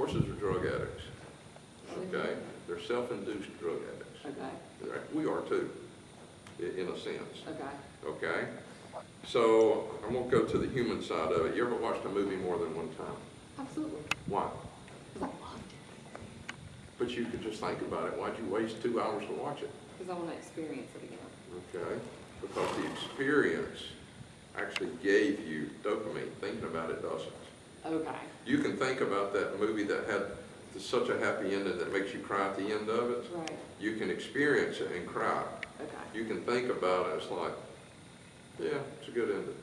Horses are drug addicts. Okay? They're self-induced drug addicts. Okay. We are too, in a sense. Okay. Okay? So I'm going to go to the human side of it. You ever watched a movie more than one time? Absolutely. Why? Because I loved it. But you could just think about it. Why'd you waste 2 hours to watch it? Because I want to experience it again. Okay? Because the experience actually gave you dopamine. Thinking about it doesn't. Okay. You can think about that movie that had such a happy ending that makes you cry at the end of it. Right. You can experience it and cry. Okay. You can think about it. It's like, yeah, it's a good ending.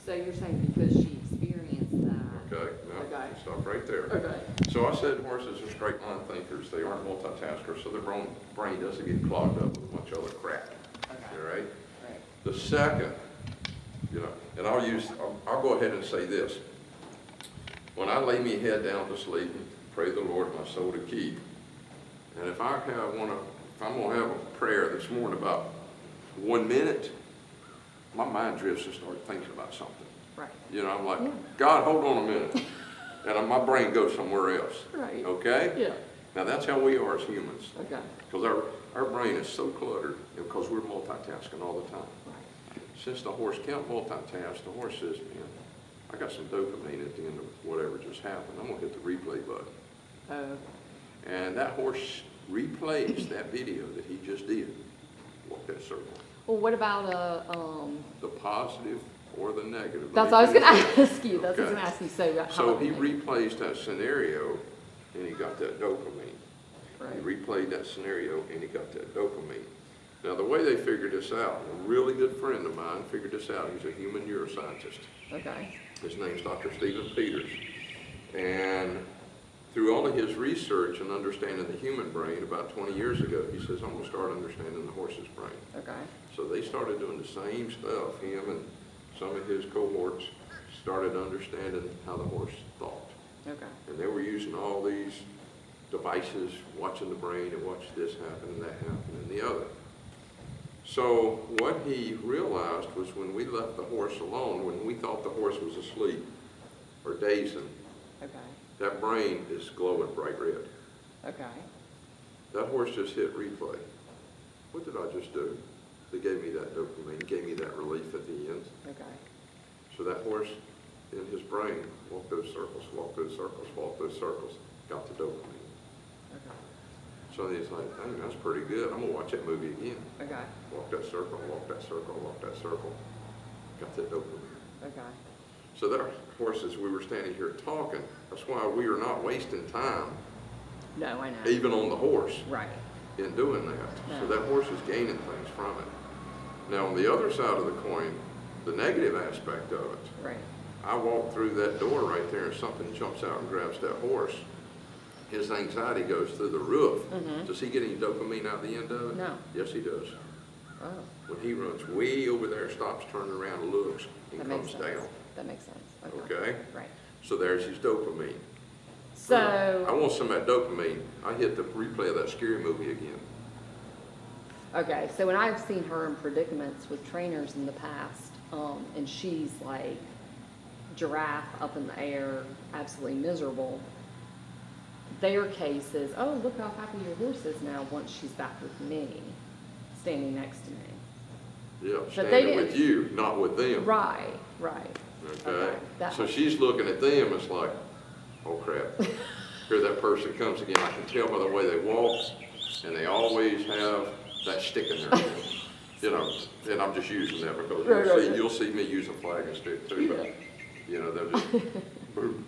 So you're saying because she experienced that. Okay? Now, Okay. stop right there. Okay. So I said horses are straight line thinkers. They aren't multitaskers, so their brain doesn't get clogged up with a bunch of other crap. Okay. All right? Right. The second, and I'll go ahead and say this. When I lay me head down to sleep, pray the Lord my soul to keep. And if I'm gonna have a prayer this morning about 1 minute, my mind drifts and starts thinking about something. Right. I'm like, Yeah. God, hold on a minute. And my brain goes somewhere else. Right. Okay? Yeah. Now that's how we are as humans. Okay. Because our brain is so cluttered because we're multitasking all the time. Right. Since the horse can't multitask, the horse says, man, I got some dopamine at the end of whatever just happened. I'm going to hit the replay button. Oh. And that horse replays that video that he just did. Walk that circle. Well, what about The positive or the negative. That's what I was going to ask you. That's what I was going to ask you. So he replays that scenario and he got that dopamine. Right. He replayed that scenario and he got that dopamine. Now the way they figured this out, a really good friend of mine figured this out. He's a human neuroscientist. Okay. His name's Dr. Stephen Peters. And through all of his research and understanding the human brain about 20 years ago, he says, I'm going to start understanding the horse's brain. Okay. So they started doing the same stuff. Him and some of his cohorts started understanding how the horse thought. Okay. And they were using all these devices, watching the brain and watch this happen and that happen and the other. So what he realized was when we left the horse alone, when we thought the horse was asleep or dazing, Okay. that brain is glowing bright red. Okay. That horse just hit replay. What did I just do? They gave me that dopamine, gave me that relief at the end. Okay. So that horse in his brain walked those circles, walked those circles, walked those circles, got the dopamine. Okay. So he's like, hey, that's pretty good. I'm gonna watch that movie again. Okay. Walk that circle, walk that circle, walk that circle. Got that dopamine. Okay. So that horse, as we were standing here talking, that's why we are not wasting time, No, I know. even on the horse, Right. in doing that. So No. that horse is gaining things from it. Now on the other side of the coin, the negative aspect of it, Right. I walk through that door right there and something jumps out and grabs that horse. His anxiety goes through the roof. Mhm. Does he get any dopamine out the end of it? No. Yes, he does. Oh. When he runs way over there, stops, turns around, looks, and That comes makes sense. down. That makes sense. Okay? Right. So there's his dopamine. I So, want some of that dopamine. I hit the replay of that scary movie again. okay, so when I've seen her in predicaments with trainers in the past, and she's like giraffe up in the air, absolutely miserable, their case is, oh, look how happy your horse is now once she's back with me, standing next to me. Yeah, But they standing with didn't- you, not with them. Right, right. Okay? Okay, that So makes she's looking at them, it's like, oh crap. Here that person comes again. I can tell by the way they walk, and they always have that stick in their hand. And I'm just using that because Right. you'll see me use a flag and stick too, but, they'll just, boom.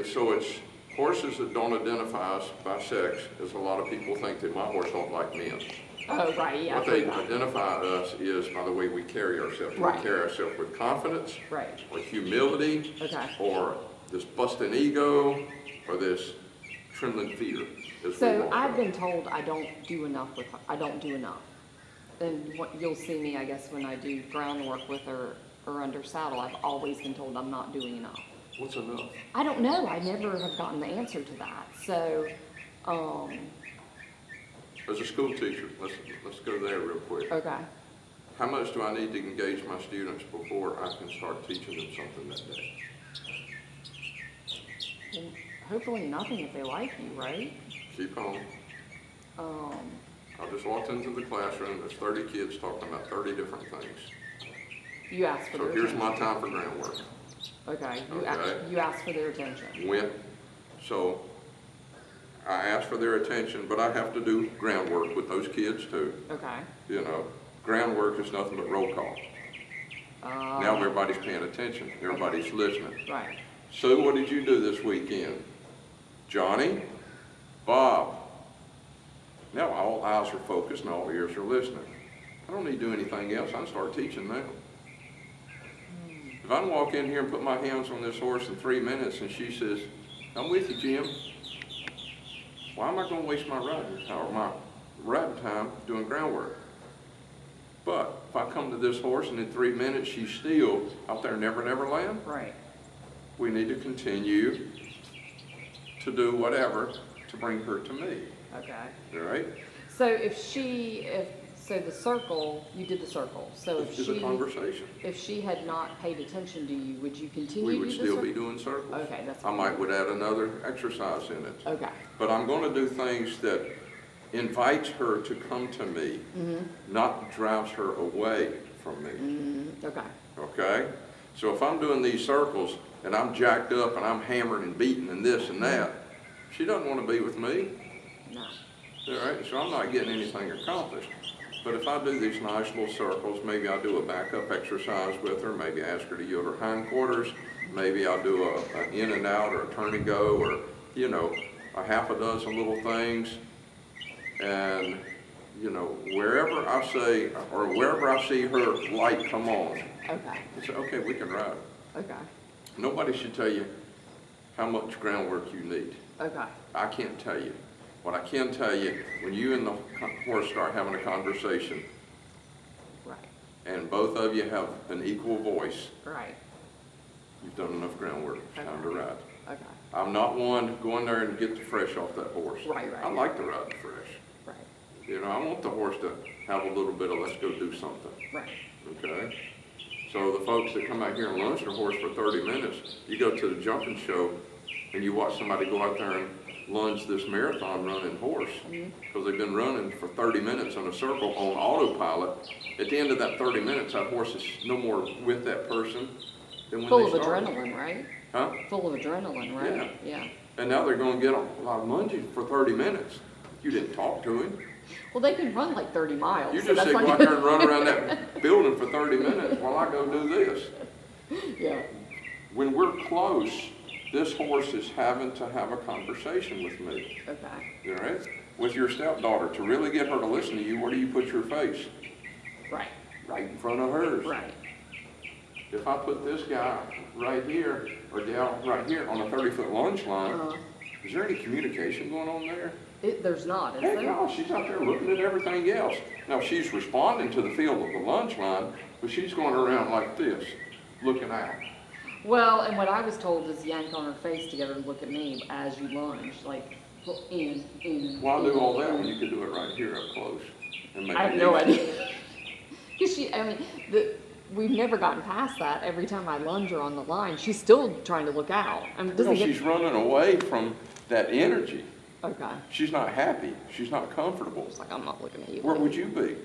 So it's horses that don't identify us by sex, as a lot of people think that my horse don't like men. Oh, right, yeah. What they identify us is by the way we carry ourselves. Do we Right. carry ourselves with confidence, Right. or humility, Okay. or this busting ego, or this trembling fear? as we So walk I've out? been told I don't do enough with her. I don't do enough. And what you'll see me, I guess, when I do groundwork with her or under saddle, I've always been told I'm not doing enough. What's enough? I don't know. I never have gotten the answer to that. So, As a school teacher, let's go there real quick. okay. How much do I need to engage my students before I can start teaching them something that day? Hopefully nothing if they like you, right? Keep on. I just walked into the classroom, there's 30 kids talking about 30 different things. You asked for So their here's attention. my time for groundwork. Okay, Okay. you asked for their attention. So I asked for their attention, but I have to do groundwork with those kids too. Okay. You know, groundwork is nothing but roll call. Now everybody's paying attention, everybody's listening. Right. Sue, what did you do this weekend? Johnny? Bob? Now all eyes are focused and all ears are listening. I don't need to do anything else, I can start teaching now. If I can walk in here and put my hands on this horse in 3 minutes and she says, I'm with you, Jim. Why am I going to waste my riding time doing groundwork? But if I come to this horse and in 3 minutes she's still out there never land, Right. we need to continue to do whatever to bring her to me. Okay. All right? So so the circle, you did the circle. So This is a conversation. if she had not paid attention to you, would you continue We would to do the still circle? be doing circles. Okay, that's I might would add another exercise in it. Okay. But I'm going to do things that invites her to come to me, not drives her away from me. Okay. Okay? So if I'm doing these circles and I'm jacked up and I'm hammering and beating and this and that, she doesn't want to be with me. No. All right? So I'm not getting anything accomplished. But if I do these nice little circles, maybe I'll do a backup exercise with her, maybe ask her to yield her hindquarters, maybe I'll do an in and out or a turn and go or, you know, a half a dozen little things. And, you know, wherever I say, or wherever I see her light come on, Okay. I say, okay, we can ride. Okay. Nobody should tell you how much groundwork you need. Okay. I can't tell you. What I can tell you, when you and the horse start having a conversation, Right. and both of you have an equal voice, Right. you've done enough groundwork. It's time to ride. Okay. I'm not one to go in there and get the fresh off that horse. Right. I like to ride the fresh. Right. You know, I want the horse to have a little bit of let's go do something. Right. Okay? So the folks that come out here and lunge their horse for 30 minutes, you go to the jumping show and you watch somebody go out there and lunge this marathon running horse because they've been running for 30 minutes in a circle on autopilot. At the end of that 30 minutes, that horse is no more with that person than when Full they of started. adrenaline, right? Huh? Full of adrenaline, right? Yeah. And now they're going to get a lot of lunging for 30 minutes. You didn't talk to him. Well, they can run like 30 miles. You so just that's said not go out good. there and run around that building for 30 minutes while I go do this. Yeah. When we're close, this horse is having to have a conversation with me. Okay. All right? With your stepdaughter, to really get her to listen to you, where do you put your face? Right. Right in front of hers. Right. If I put this guy right here, or gal right here on a 30-foot lunge line, is there any communication going on there? There's not, is Heck there? no, she's out there looking at everything else. Now, she's responding to the feel of the lunge line, but she's going around like this, looking out. Well, and what I was told is yank on her face together and look at me as you lunge, like in. Well, I'll do all that when you could do it right here up close. And make I have it no easy. idea. Because we've never gotten past that. Every time I lunge her on the line, she's still trying to look out. I mean, No, she's running away from that energy. Okay. She's not happy. She's not comfortable. It's like, I'm not looking at you. Where would you be?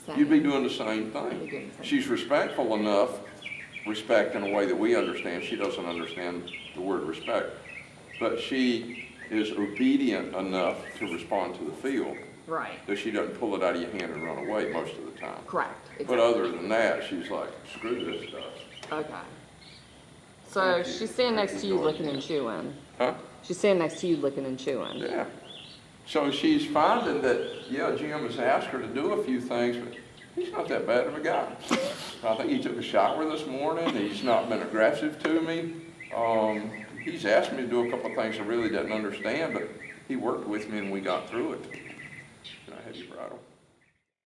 Same. You'd be doing the same I'd be doing thing. the same She's respectful enough, respect in a way that we understand. She doesn't understand the word respect. But she is obedient enough to respond to the feel Right. that she doesn't pull it out of your hand and run away most of the time. Correct. But Exactly. other than that, she's like, screw this stuff. Okay. So she's standing next to you licking and chewing. Huh? She's standing next to you licking and chewing. Yeah. So she's finding that, yeah, Jim has asked her to do a few things, but he's not that bad of a guy. I think he took a shower this morning. He's not been aggressive to me. He's asked me to do a couple of things I really didn't understand, but he worked with me and we got through it. Can I have your bridle?